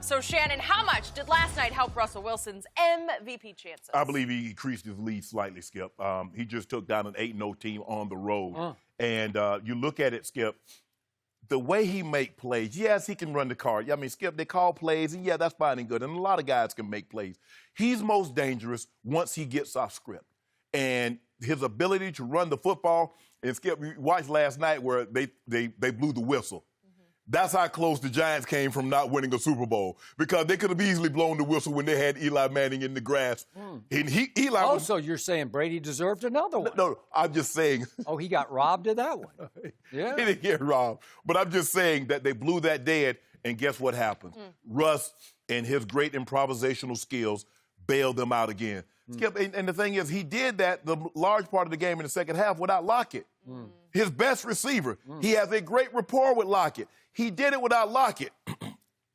So, Shannon, how much did last night help Russell Wilson's MVP chances? I believe he increased his lead slightly, Skip. He just took down an 8-0 team on the road. And you look at it, Skip, the way he make plays, yes, he can run the car. I mean, Skip, they call plays, and yeah, that's fine and good. And a lot of guys can make plays. He's most dangerous once he gets off script. And his ability to run the football, and Skip, we watched last night where they blew the whistle. That's how close the Giants came from not winning a Super Bowl, because they could have easily blown the whistle when they had Eli Manning in the grass. And Eli so you're saying Brady deserved another one? No, I'm just saying. Oh, he got robbed of that one. Yeah. He didn't get robbed. But I'm just saying that they blew that dead, and guess what happened? Russ and his great improvisational skills bailed them out again. Skip, and the thing is, he did that the large part of the game in the second half without Lockett. His best receiver. He has a great rapport with Lockett. He did it without Lockett.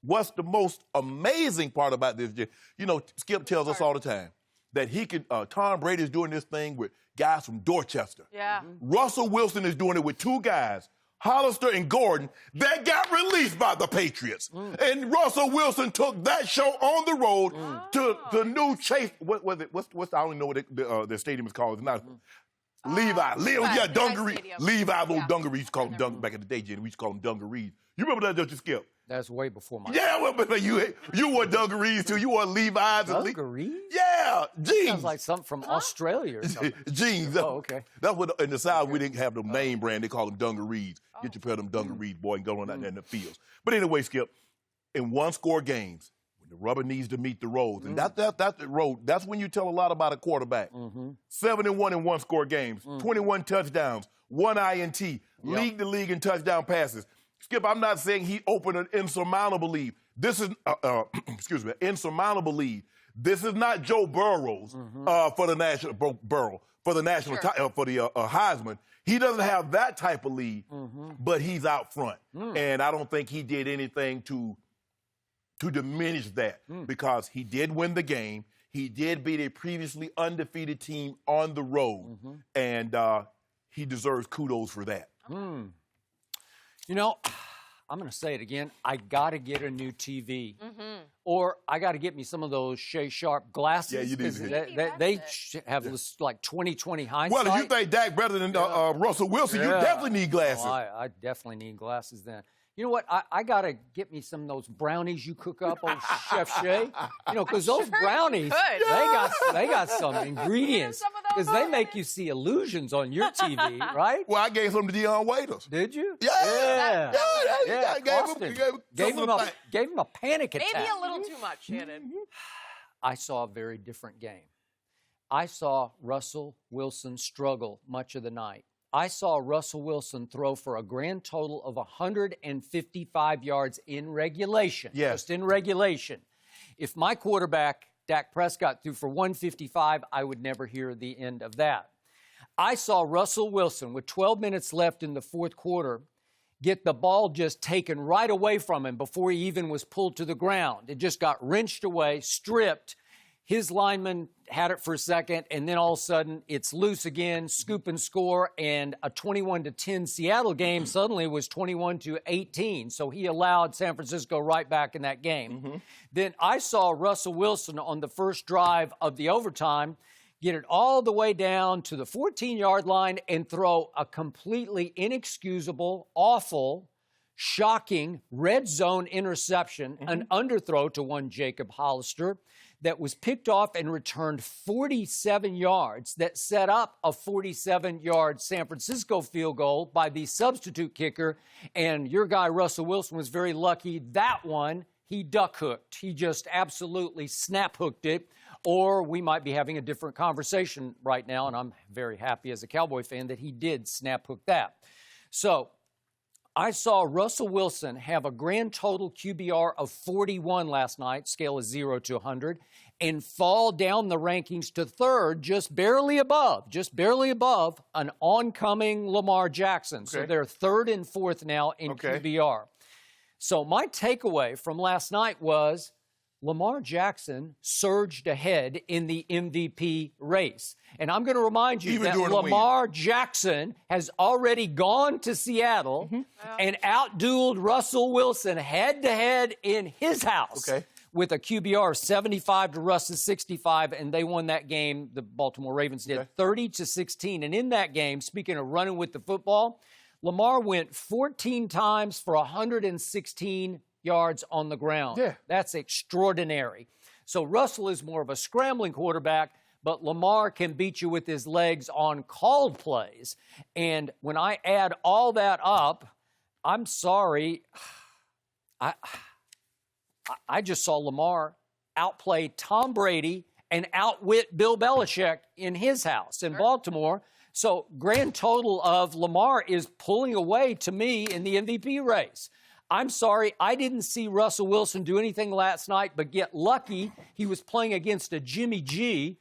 What's the most amazing part about this? You know, Skip tells us all the time that he can. Tom Brady's doing this thing with guys from Dorchester. Yeah. Russell Wilson is doing it with two guys, Hollister and Gordon, that got released by the Patriots. And Russell Wilson took that show on the road to the new Chase. What was it? What's I don't know what the stadium is called. It's not. Dungarees. Levi, little Dungarees. We used to call them back in the day, Jenny. We used to call them Dungarees. You remember that, don't you, Skip? That's way before my time. Yeah, well, but you wore Dungarees, too. You wore Levi's. Dungarees? Yeah, jeans. Sounds like something from Australia or something. Jeans. Oh, okay. That's what, in the South, we didn't have the name brand. They call them Dungarees. Get your pair of them Dungarees, boy, and go on out there in the fields. But anyway, Skip, in one-score games, the rubber needs to meet the road. And that's the road. That's when you tell a lot about a quarterback. 7-1 in one-score games, 21 touchdowns, 1 INT, lead the league in touchdown passes. Skip, I'm not saying he opened an insurmountable lead. This is, excuse me, insurmountable lead. This is not Joe Burrows for the national for the Heisman. He doesn't have that type of lead, but he's out front, and I don't think he did anything to diminish that because he did win the game. He did beat a previously undefeated team on the road, and he deserves kudos for that. You know, I'm going to say it again. I got to get a new TV. Or I got to get me some of those Sharpe glasses. Yeah, you need They have this, like 20/20 hindsight. Well, if you think Dak better than Russell Wilson, you definitely need glasses. Well, I definitely need glasses then. You know what? I got to get me some of those brownies you cook up on Chef Shay. You know, because those brownies, they got some ingredients. Because they make you see illusions on your TV, right? Well, I gave some to Deion Waiters. Did you? Yeah. Gave him a panic attack. Maybe a little too much, Shannon. I saw a very different game. I saw Russell Wilson struggle much of the night. I saw Russell Wilson throw for a grand total of 155 yards in regulation. Yes. Just in regulation. If my quarterback, Dak Prescott, threw for 155, I would never hear the end of that. I saw Russell Wilson, with 12 minutes left in the fourth quarter, get the ball just taken right away from him before he even was pulled to the ground. It just got wrenched away, stripped. His lineman had it for a second, and then all of a sudden it's loose again, scoop and score, and a 21-10 Seattle game suddenly was 21-18. So he allowed San Francisco right back in that game. Then I saw Russell Wilson on the first drive of the overtime get it all the way down to the 14-yard line and throw a completely inexcusable, awful, shocking red zone interception, an underthrow to one Jacob Hollister that was picked off and returned 47 yards that set up a 47-yard San Francisco field goal by the substitute kicker. And your guy, Russell Wilson, was very lucky. That one, he duck hooked. He just absolutely snap hooked it. Or we might be having a different conversation right now, and I'm very happy as a Cowboy fan that he did snap hook that. So I saw Russell Wilson have a grand total QBR of 41 last night, scale of 0 to 100, and fall down the rankings to third, just barely above an oncoming Lamar Jackson. So they're third and fourth now in QBR. So my takeaway from last night was Lamar Jackson surged ahead in the MVP race. And I'm going to remind you that Lamar Jackson has already gone to Seattle and outdueled Russell Wilson head-to-head in his house with a QBR of 75 to Russ's 65, and they won that game, the Baltimore Ravens did, 30-16. And in that game, speaking of running with the football, Lamar went 14 times for 116 yards on the ground. That's extraordinary. So Russell is more of a scrambling quarterback, but Lamar can beat you with his legs on called plays. And when I add all that up, I'm sorry, I just saw Lamar outplay Tom Brady and outwit Bill Belichick in his house in Baltimore. So grand total of Lamar is pulling away to me in the MVP race. I'm sorry, I didn't see Russell Wilson do anything last night, but get lucky he was playing against a Jimmy G.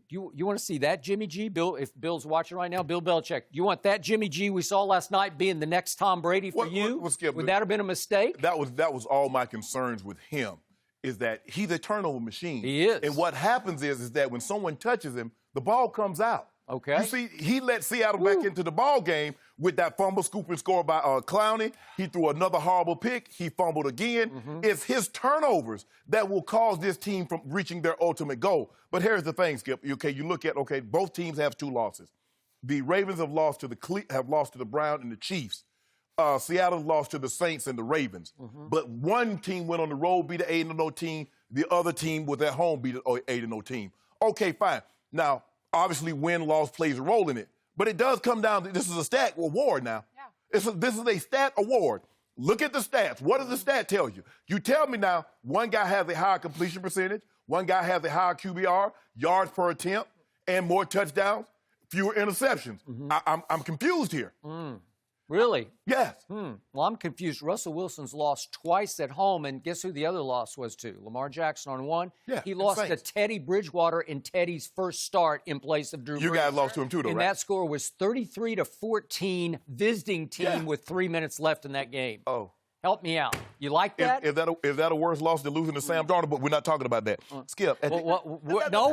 You want to see that Jimmy G? Bill, if Bill's watching right now, Bill Belichick, you want that Jimmy G we saw last night being the next Tom Brady for you? Would that have been a mistake? That was all my concerns with him, is that he's a turnover machine. He is. And what happens is that when someone touches him, the ball comes out. Okay. You see, he let Seattle back into the ball game with that fumble, scoop, and score by Clowney. He threw another horrible pick. He fumbled again. It's his turnovers that will cause this team from reaching their ultimate goal. But here's the thing, Skip. Okay, you look at, both teams have 2 losses. The Ravens have lost to the Browns and the Chiefs. Seattle lost to the Saints and the Ravens. But one team went on the road, beat an 8-0 team. The other team was at home, beat an 8-0 team. Okay, fine. Now, obviously, win-loss plays a role in it. But it does come down to, this is a stat award now. This is a stat award. Look at the stats. What does the stat tell you? You tell me now, one guy has a higher completion percentage, one guy has a higher QBR, yards per attempt, and more touchdowns, fewer interceptions. I'm confused here. Really? Yes. Well, I'm confused. Russell Wilson's lost twice at home, and guess who the other loss was to? Lamar Jackson on one. He lost to Teddy Bridgewater in Teddy's first start in place of Drew Brees. You guys lost to him too, though, and right? that score was 33-14, visiting team with 3 minutes left in that game. Help me out. You like that? Is that a worse loss than losing to Sam Darnold? But we're not talking about that. Skip. No,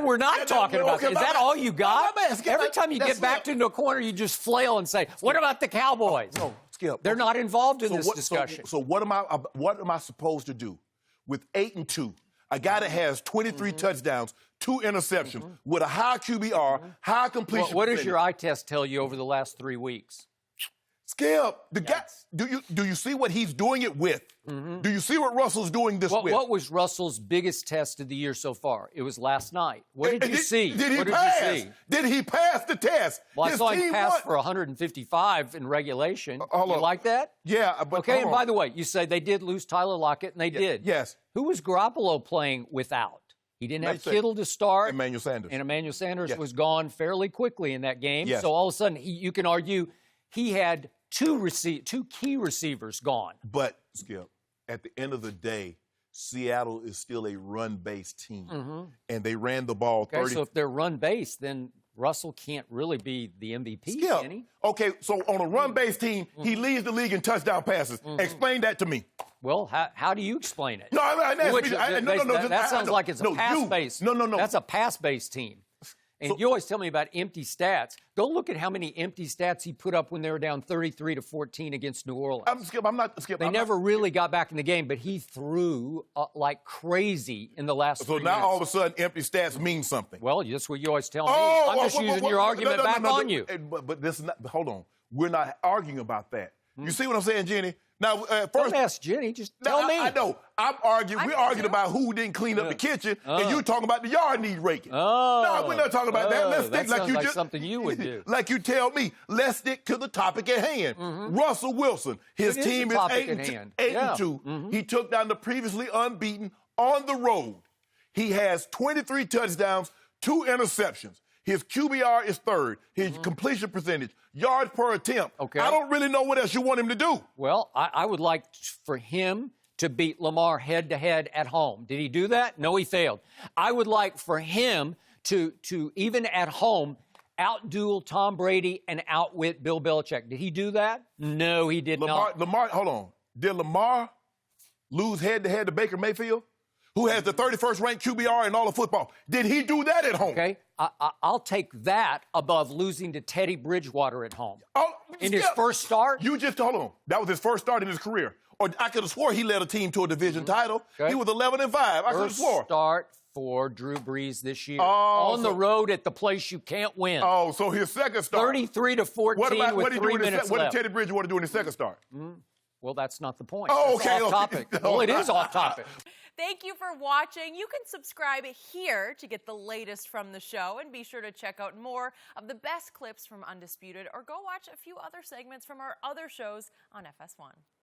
we're not talking about that. Is that all you got? Every time you get backed into a corner, you just flail and say, what about the Cowboys? No, Skip. They're not involved in this discussion. So what am I supposed to do with 8-2? A guy that has 23 touchdowns, 2 interceptions, with a high QBR, high completion. What does your eye test tell you over the last 3 weeks? Skip, the guy. Do you see what he's doing it with? Do you see what Russell's doing this with? What was Russell's biggest test of the year so far? It was last night. What did you see? Did he what pass? Did you see? Did he pass the test? Well, I saw him pass for 155 in regulation. You like that? Yeah. But okay, and by the way, you say they did lose Tyler Lockett, and they did. Yes. Who was Garoppolo playing without? He didn't have Kittle to start. Emmanuel Sanders. And Emmanuel Sanders was gone fairly quickly in that game. Yes. So all of a sudden, you can argue he had two key receivers gone. But, Skip, at the end of the day, Seattle is still a run-based team. And they ran the ball 30. So if they're run-based, then Russell can't really be the MVP, can he? Okay, so on a run-based team, he leads the league in touchdown passes. Explain that to me. Well, how do you explain it? No, that sounds like it's a pass-based. No. That's a pass-based team. And you always tell me about empty stats. Go look at how many empty stats he put up when they were down 33-14 against New Orleans. They never really got back in the game, but he threw like crazy in the last 3 minutes. So now all of a sudden empty stats mean something. Well, that's what you always tell me. I'm just using your argument back on you. But this is not, hold on. We're not arguing about that. You see what I'm saying, Jenny? Now, first, don't ask Jenny. Just tell me. I know. We're arguing about who didn't clean up the kitchen, and you're talking about the yard need raking. No, we're not talking about that. Let's stick like something you would do. Like you tell me. Let's stick to the topic at hand. Russell Wilson. His team is 8-2. He took down the previously unbeaten on the road. He has 23 touchdowns, 2 interceptions. His QBR is third. His completion percentage, yards per attempt. Okay. I don't really know what else you want him to do. Well, I would like for him to beat Lamar head-to-head at home. Did he do that? No, he failed. I would like for him to even at home, outduel Tom Brady and outwit Bill Belichick. Did he do that? No, he did not. Lamar, hold on. Did Lamar lose head-to-head to Baker Mayfield? who has the 31st ranked QBR in all of football. Did he do that at home? Okay, I'll take that above losing to Teddy Bridgewater at home. Oh, in his first start? You just hold on. That was his first start in his career. Or I could have swore he led a team to a division title. Okay. He was 11-5. I could have First swore. start for Drew Brees this year. Oh, on the road at the place you can't win. Oh, so his second start. 33-14 with 3 minutes What did left. Teddy Bridgewater do in his second start? Well, that's not the point. Oh, That's okay. off topic. Well, it is off topic. Thank you for watching. You can subscribe here to get the latest from the show, and be sure to check out more of the best clips from Undisputed, or go watch a few other segments from our other shows on FS1.